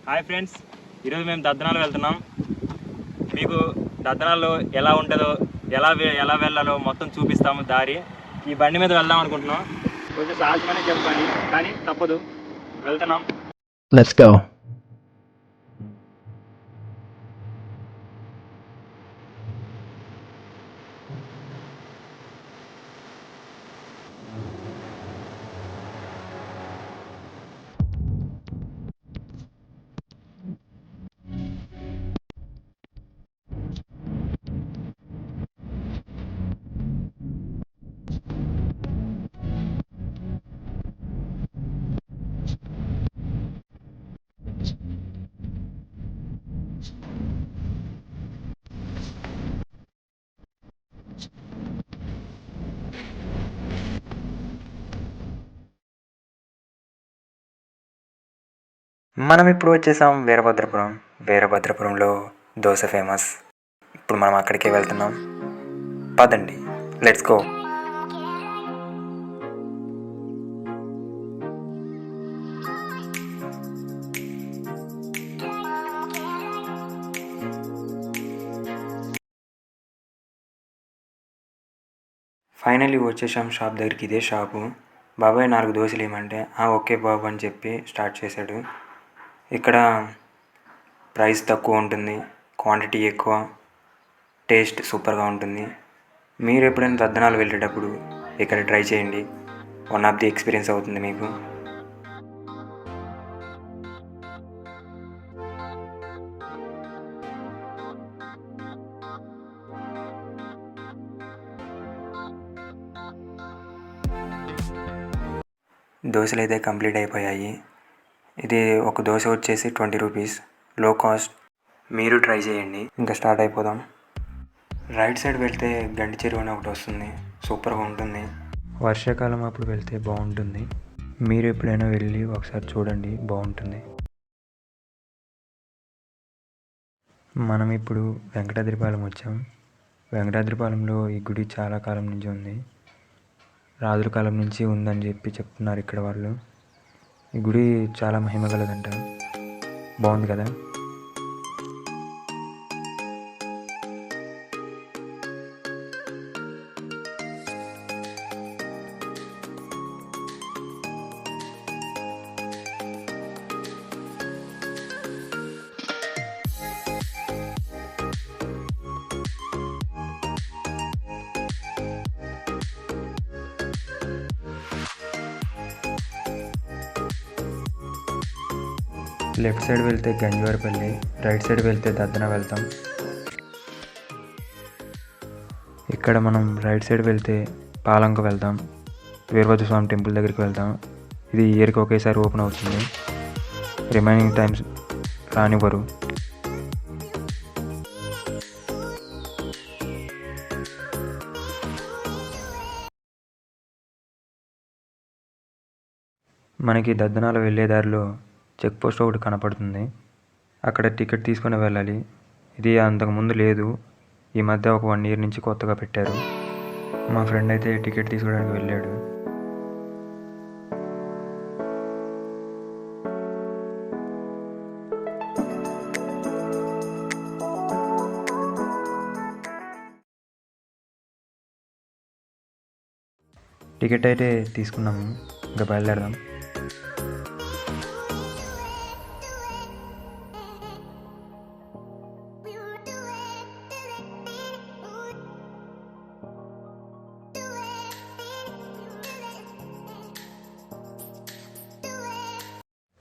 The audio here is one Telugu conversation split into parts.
హాయ్ ఫ్రెండ్స్, ఈరోజు మేము దద్దనాలు వెళ్తున్నాం. మీకు దద్దనాల్లో ఎలా ఉంటుందో ఎలా వెళ్ళాలో మొత్తం చూపిస్తాము. దారి ఈ బండి మీద వెళ్దాం అనుకుంటున్నాం. కొంచెం సాహసమనే చెప్పాలి, కానీ తప్పదు, వెళ్తున్నాం. Let's go. మనం ఇప్పుడు వచ్చేసాం వీరభద్రపురం. వీరభద్రపురంలో దోశ ఫేమస్. ఇప్పుడు మనం అక్కడికే వెళ్తున్నాం. పదండి, లెట్స్ గో. ఫైనల్లీ వచ్చేసాం షాప్ దగ్గరికి. ఇదే షాపు. బాబాయ్ 4 దోశలు ఏమంటే ఓకే బాబు అని చెప్పి స్టార్ట్ చేశాడు. ఇక్కడ ప్రైస్ తక్కువ ఉంటుంది, క్వాంటిటీ ఎక్కువ, టేస్ట్ సూపర్గా ఉంటుంది. మీరు ఎప్పుడైనా దద్దనాలు వెళ్ళేటప్పుడు ఇక్కడ ట్రై చేయండి. వన్ ఆఫ్ ది ఎక్స్పీరియన్స్ అవుతుంది మీకు. దోశలు అయితే కంప్లీట్ అయిపోయాయి. ఇది ఒక దోశ వచ్చేసి 20 రూపీస్, లో కాస్ట్. మీరు ట్రై చేయండి. ఇంకా స్టార్ట్ అయిపోదాం. రైట్ సైడ్ వెళ్తే గండి చెరువు అని ఒకటి వస్తుంది, సూపర్గా ఉంటుంది. వర్షాకాలం అప్పుడు వెళ్తే బాగుంటుంది. మీరు ఎప్పుడైనా వెళ్ళి ఒకసారి చూడండి, బాగుంటుంది. మనం ఇప్పుడు వెంకటాద్రిపాలెం వచ్చాం. వెంకటాద్రిపాలెంలో ఈ గుడి చాలా కాలం నుంచి ఉంది. రాజుల కాలం నుంచి ఉందని చెప్పి చెప్తున్నారు ఇక్కడ వాళ్ళు. ఈ గుడి చాలా మహిమగలదంట. బాగుంది కదా. లెఫ్ట్ సైడ్ వెళ్తే గంజివారిపల్లి, రైట్ సైడ్ వెళ్తే దద్దన వెళ్తాం. ఇక్కడ మనం రైట్ సైడ్ వెళ్తే పాలంక వెళ్తాం, వీరభద్ర స్వామి టెంపుల్ దగ్గరికి వెళ్తాం. ఇది ఇయర్కి ఒకేసారి ఓపెన్ అవుతుంది, రిమైనింగ్ టైమ్స్ రానివ్వరు. మనకి దద్దనాలు వెళ్ళే దారిలో చెక్ పోస్ట్ ఒకటి కనపడుతుంది. అక్కడ టికెట్ తీసుకొని వెళ్ళాలి. ఇది అంతకుముందు లేదు, ఈ మధ్య ఒక 1 year నుంచి కొత్తగా పెట్టారు. మా ఫ్రెండ్ అయితే టికెట్ తీసుకోవడానికి వెళ్ళాడు. టికెట్ అయితే తీసుకున్నాము, ఇంకా బయలుదేరదాం.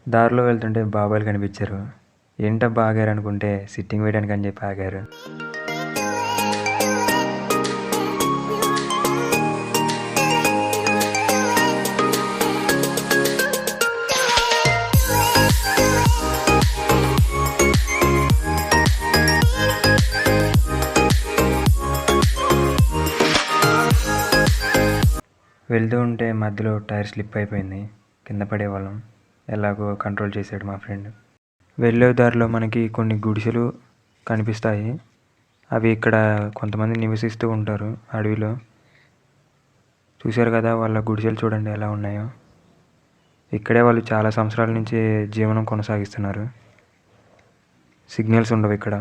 దారిలో వెళ్తుంటే బాబాయిలు కనిపించారు. ఏంటబ్బా ఆగారు అనుకుంటే సిట్టింగ్ వేయడానికి అని చెప్పి ఆగారు. వెళ్తూ ఉంటే మధ్యలో టైర్ స్లిప్ అయిపోయింది, కింద పడేవాళ్ళం. ఎలాగో కంట్రోల్ చేశాడు మా ఫ్రెండ్. వెళ్ళే దారిలో మనకి కొన్ని గుడిసెలు కనిపిస్తాయి. అవి ఇక్కడ కొంతమంది నివసిస్తూ ఉంటారు అడవిలో. చూశారు కదా, వాళ్ళ గుడిసెలు చూడండి ఎలా ఉన్నాయో. ఇక్కడే వాళ్ళు చాలా సంవత్సరాల నుంచి జీవనం కొనసాగిస్తున్నారు. సిగ్నల్స్ ఉండవు ఇక్కడ.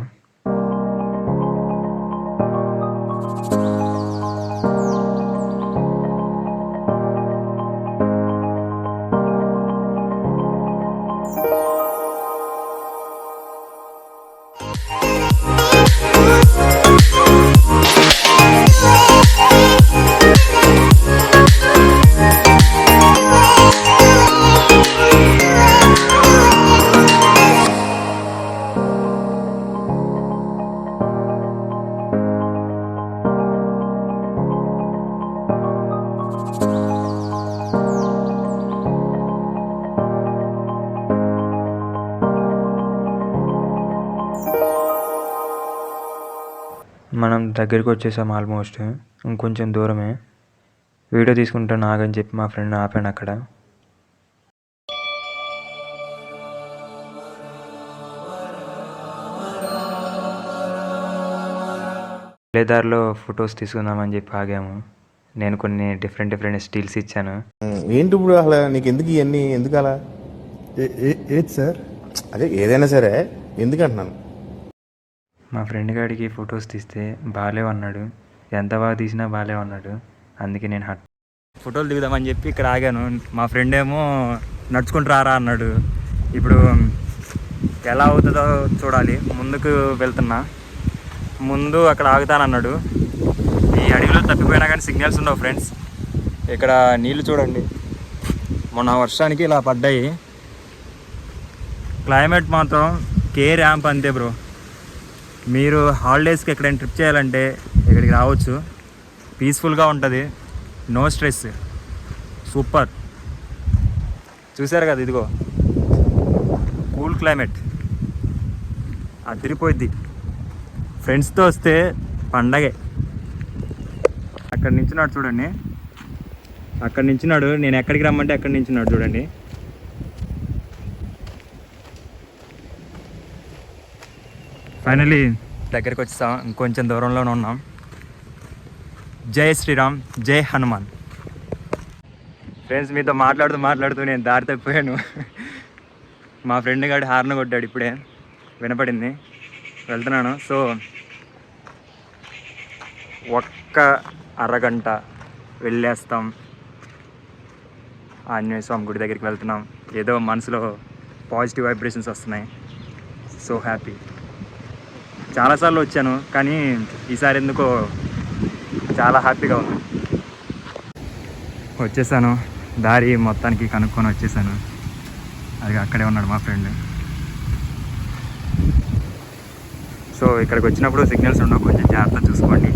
మనం దగ్గరికి వచ్చేసాం ఆల్మోస్ట్. ఇంకొంచెం దూరమే. వీడియో తీసుకుంటాను ఆగని చెప్పి మా ఫ్రెండ్ ఆపాను అక్కడ. దారిలో ఫొటోస్ తీసుకుందామని చెప్పి ఆగాము. నేను కొన్ని డిఫరెంట్ స్టిల్స్ ఇచ్చాను. ఏంటి ఇప్పుడు అసలు నీకు ఎందుకు ఇవన్నీ ఎందుకు అలా? ఏది సార్? అదే ఏదైనా సరే ఎందుకు అంటున్నాను. మా ఫ్రెండ్ గాడికి ఫొటోస్ తీస్తే బాగాలేవన్నాడు. ఎంత బాగా తీసినా బాగాలేవన్నాడు. అందుకే నేను ఫోటోలు దిగుదామని చెప్పి ఇక్కడ ఆగాను. మా ఫ్రెండ్ ఏమో నడుచుకుంటూ రారా అన్నాడు. ఇప్పుడు ఎలా అవుతుందో చూడాలి. ముందుకు వెళ్తున్నా. ముందు అక్కడ ఆగుతానన్నాడు. ఈ అడవిలో తప్పిపోయినా కానీ సిగ్నల్స్ ఉండవు ఫ్రెండ్స్. ఇక్కడ నీళ్ళు చూడండి, మొన్న వర్షానికి ఇలా పడ్డాయి. క్లైమేట్ మాత్రం కే ర్యాంప్ అంతే బ్రో. మీరు హాలిడేస్కి ఎక్కడైనా ట్రిప్ చేయాలంటే ఇక్కడికి రావచ్చు. పీస్ఫుల్గా ఉంటుంది, నో స్ట్రెస్, సూపర్. చూసారు కదా, ఇదిగో కూల్ క్లైమేట్, అదిరిపోయిద్ది. ఫ్రెండ్స్తో వస్తే పండగే. అక్కడ నించున్నాడు చూడండి, అక్కడ నించున్నాడు. నేను ఎక్కడికి రమ్మంటే అక్కడ నించున్నాడు చూడండి. ఫైనలీ దగ్గరికి వచ్చేసాం. ఇంకొంచెం దూరంలోనే ఉన్నాం. జై శ్రీరామ్, జై హనుమాన్. ఫ్రెండ్స్, మీతో మాట్లాడుతూ నేను దారి తప్పిపోయాను. మా ఫ్రెండ్ గాడి హార్న్ కొట్టాడు, ఇప్పుడే వినపడింది. వెళ్తున్నాను. సో ఒక్క అరగంట వెళ్ళేస్తాం. ఆంజనేయ స్వామి గుడి దగ్గరికి వెళ్తున్నాం. ఏదో మనసులో పాజిటివ్ వైబ్రేషన్స్ వస్తున్నాయి. So happy. చాలాసార్లు వచ్చాను కానీ ఈసారి ఎందుకో చాలా హ్యాపీగా ఉంది. వచ్చేసాను, దారి మొత్తానికి కనుక్కొని వచ్చేసాను. అది అక్కడే ఉన్నాడు మా ఫ్రెండ్. సో ఇక్కడికి వచ్చినప్పుడు సిగ్నల్స్ ఉండవు, కొంచెం జాగ్రత్త చూసుకోండి.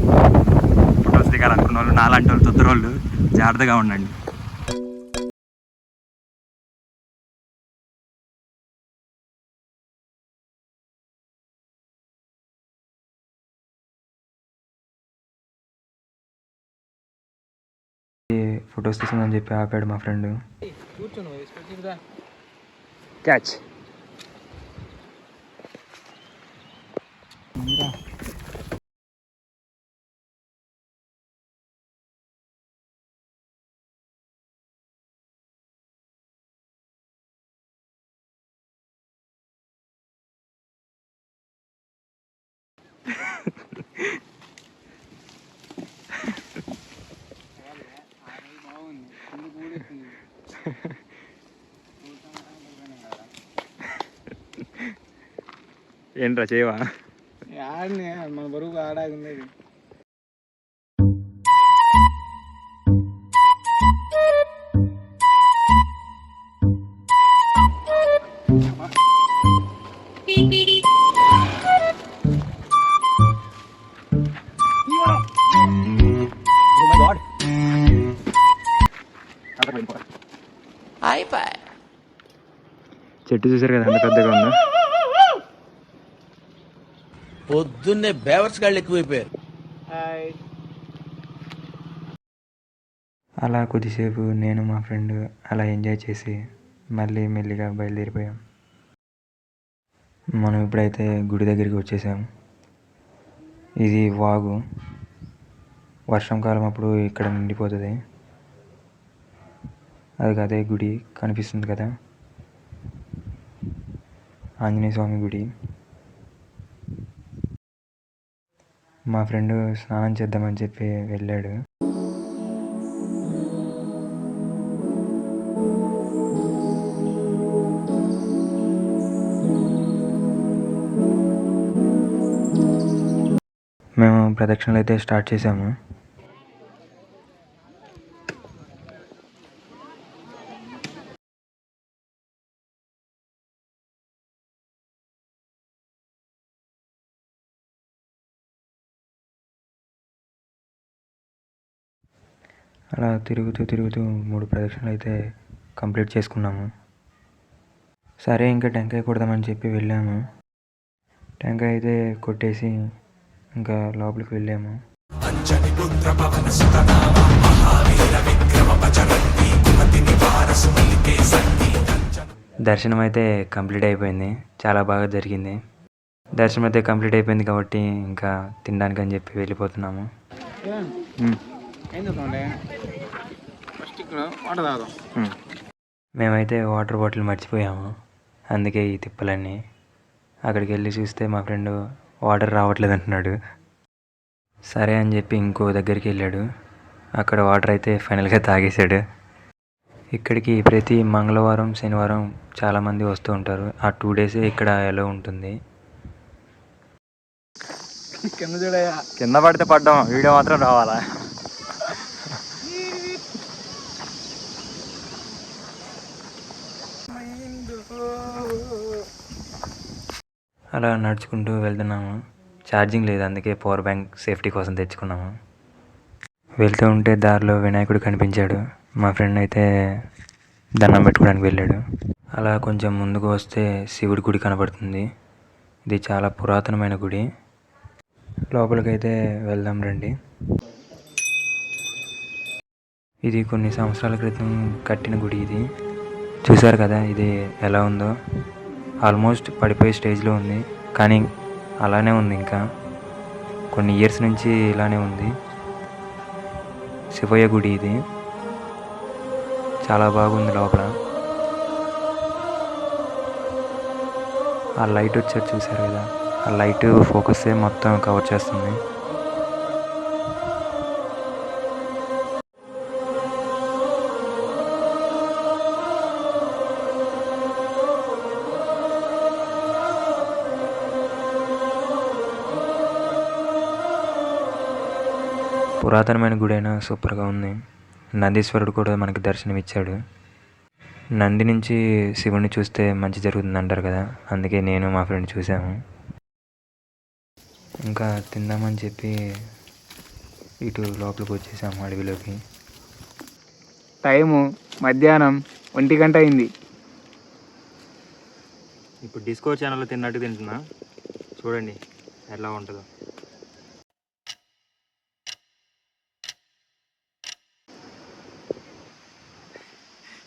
ఫొటోస్ దిగాలనుకున్న వాళ్ళు, నాలాంటి వాళ్ళు, తొత్తరోళ్ళు జాగ్రత్తగా ఉండండి. ఫొటోస్ తీసుకుందని చెప్పి ఆపాడు మా ఫ్రెండ్. క్యాచ్. ఏంట్రా చేయవా? మన బరువు ఆడాగుంది. చెట్టు చూసారు కదా ఎంత పెద్దగా ఉందో. పొద్దున్నే బేవర్స్ గాళ్ళు ఎక్కువైపోయారు. అలా కొద్దిసేపు నేను మా ఫ్రెండ్ అలా ఎంజాయ్ చేసి మళ్ళీ మెల్లిగా బయలుదేరిపోయాం. మనం ఇప్పుడైతే గుడి దగ్గరికి వచ్చేసాం. ఇది వాగు. వర్షం కాలం అప్పుడు ఇక్కడ నిండిపోతుంది. అది అదే గుడి కనిపిస్తుంది కదా, ఆంజనేయ స్వామి గుడి. మా ఫ్రెండ్ స్నానం చేద్దామని చెప్పి వెళ్ళాడు. మేము ప్రదక్షిణలు అయితే స్టార్ట్ చేసాము. అలా తిరుగుతూ 3 ప్రదక్షిణలు అయితే కంప్లీట్ చేసుకున్నాము. సరే ఇంకా టెంకాయ కొడదామని చెప్పి వెళ్ళాము. టెంకాయ అయితే కొట్టేసి ఇంకా లోపలికి వెళ్ళాము. దర్శనం అయితే కంప్లీట్ అయిపోయింది. చాలా బాగా జరిగింది. దర్శనం అయితే కంప్లీట్ అయిపోయింది కాబట్టి ఇంకా తినడానికి అని చెప్పి వెళ్ళిపోతున్నాము. ఏం చేద్దాంలే, ఫస్ట్ ఇక్కడ వాటర్ తాగుదాం. మేమైతే వాటర్ బాటిల్ మర్చిపోయాము. అందుకే ఈ తిప్పలన్నీ. అక్కడికి వెళ్ళి చూస్తే మా ఫ్రెండ్ వాటర్ రావట్లేదు అంటున్నాడు. సరే అని చెప్పి ఇంకో దగ్గరికి వెళ్ళాడు. అక్కడ వాటర్ అయితే ఫైనల్గా తాగేశాడు. ఇక్కడికి ప్రతి మంగళవారం శనివారం చాలామంది వస్తూ ఉంటారు. ఆ 2 డేసే ఇక్కడ ఎలా ఉంటుంది. కింద చూడయా, కింద పడితే పడ్డాం, వీడియో మాత్రం రావాలా? అలా నడుచుకుంటూ వెళ్తున్నాము. ఛార్జింగ్ లేదు, అందుకే పవర్ బ్యాంక్ సేఫ్టీ కోసం తెచ్చుకున్నాము. వెళ్తూ ఉంటే దారిలో వినాయకుడు కనిపించాడు. మా ఫ్రెండ్ అయితే దండం పెట్టుకోవడానికి వెళ్ళాడు. అలా కొంచెం ముందుకు వస్తే శివుడి గుడి కనబడుతుంది. ఇది చాలా పురాతనమైన గుడి. లోపలికైతే వెళ్దాం రండి. ఇది కొన్ని సంవత్సరాల క్రితం కట్టిన గుడి. ఇది చూసారు కదా ఇది ఎలా ఉందో. ఆల్మోస్ట్ పడిపోయే స్టేజ్లో ఉంది, కానీ అలానే ఉంది. ఇంకా కొన్ని ఇయర్స్ నుంచి ఇలానే ఉంది. శివయ్య గుడి ఇది. చాలా బాగుంది లోపల. ఆ లైట్ వచ్చారు చూసారు కదా, ఆ లైట్ ఫోకస్ మొత్తం కవర్ చేస్తుంది. పురాతనమైన గుడి అయినా సూపర్గా ఉంది. నందీశ్వరుడు కూడా మనకి దర్శనం ఇచ్చాడు. నంది నుంచి శివుడిని చూస్తే మంచి జరుగుతుంది అంటారు కదా, అందుకే నేను మా ఫ్రెండ్ చూసాము. ఇంకా తిందామని చెప్పి ఇటు లోపలికి వచ్చేసాము అడవిలోకి. టైము మధ్యాహ్నం 1 గంట అయింది. ఇప్పుడు డిస్కో ఛానల్లో తిన్నట్టు తింటున్నా, చూడండి ఎలా ఉంటుందో.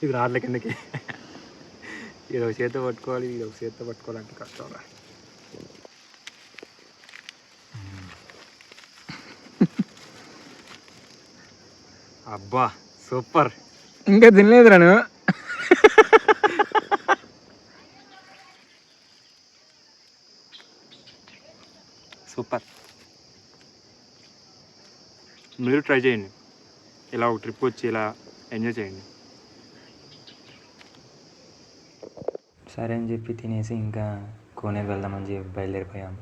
ఇది రాట్ల కిందకి, ఇది ఒక చేత్తో పట్టుకోవాలి, ఇది ఒక చేత్తో పట్టుకోవాలంటే కష్టం రా. అబ్బా సూపర్. ఇంకా తినలేదురా నువ్వు? సూపర్. మీరు ట్రై చేయండి, ఇలా ఒక ట్రిప్ వచ్చి ఇలా ఎంజాయ్ చేయండి. సరే అని చెప్పి తినేసి ఇంకా కోనేరు వెళ్దామని చెప్పి బయలుదేరిపోయాం.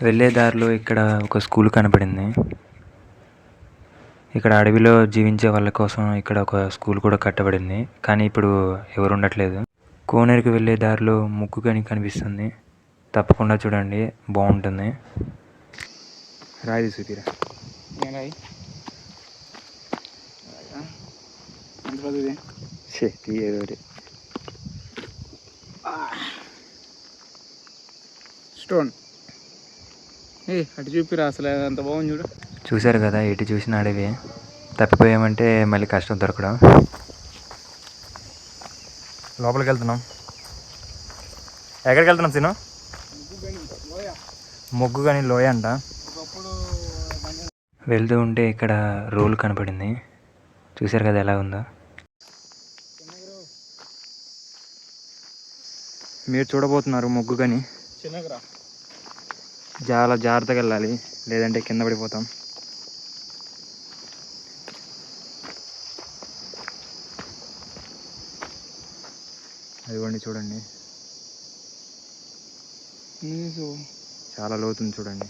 వెళ్ళే దారిలో ఇక్కడ ఒక స్కూల్ కనపడింది. ఇక్కడ అడవిలో జీవించే వాళ్ళ కోసం ఇక్కడ ఒక స్కూల్ కూడా కట్టబడింది, కానీ ఇప్పుడు ఎవరు ఉండట్లేదు. కోనేరుకి వెళ్ళే దారిలో ముగ్గు గని కనిపిస్తుంది. తప్పకుండా చూడండి, బాగుంటుంది. రాయి తీసుకురా. రాయి ఎంత పెద్దది? ఏదో స్టోన్. అటు చూపిరా, అసలు అంత బాగుంది చూడు. చూశారు కదా, ఎటు చూసిన అడవి. తప్పిపోయామంటే మళ్ళీ కష్టం దొరకడం. లోపలికి వెళ్తున్నాం. ఎక్కడికి వెళ్తున్నాం సీను? మొగ్గు కానీ లోయ అంట. వెళ్తూ ఉంటే ఇక్కడ రోలు కనపడింది. చూశారు కదా ఎలా ఉందో. మీరు చూడబోతున్నారు మొగ్గు కానీ. చాలా జాగ్రత్తగా వెళ్ళాలి, లేదంటే కింద పడిపోతాం. అదిగోండి చూడండి, చాలా లోతుంది చూడండి.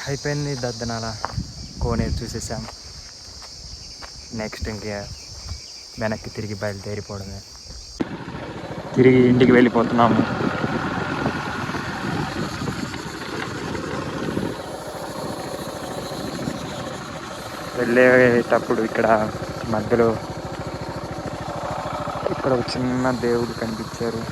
అయిపోయింది దద్దనాల కోనేరు చూసేసాం. నెక్స్ట్ ఇంకా వెనక్కి తిరిగి బయలుదేరిపోవడమే. తిరిగి ఇంటికి వెళ్ళిపోతున్నాము. వెళ్ళేటప్పుడు ఇక్కడ మధ్యలో ఇక్కడ ఒక చిన్న దేవుడు కనిపించారు.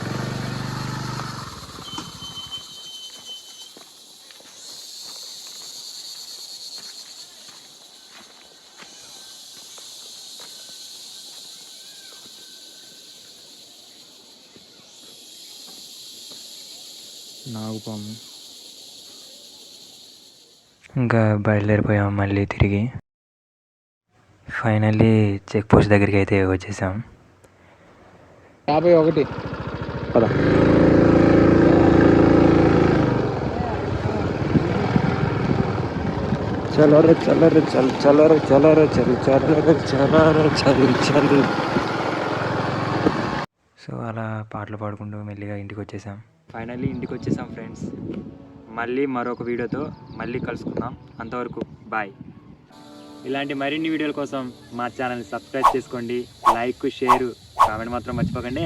నాగుపాము. ఇంకా బయలుదేరిపోయాం మళ్ళీ తిరిగి. ఫైనల్లీ చెక్ పోస్ట్ దగ్గరికి అయితే వచ్చేసాం. 51 పద. చల్లరు చల్లరు చల్ చల్లరు చల్లరు చల్ చల్లరు చల్లరు చల్ చల్. సో అలా పాటలు పాడుకుంటూ మెల్లిగా ఇంటికి వచ్చేసాం. ఫైనల్లీ ఇంటికి వచ్చేసాం ఫ్రెండ్స్. మళ్ళీ మరొక వీడియోతో మళ్ళీ కలుసుకుందాం. అంతవరకు బాయ్. ఇలాంటి మరిన్ని వీడియోల కోసం మా ఛానల్ని సబ్స్క్రైబ్ చేసుకోండి. లైక్, షేర్, కామెంట్ మాత్రం మర్చిపోకండి.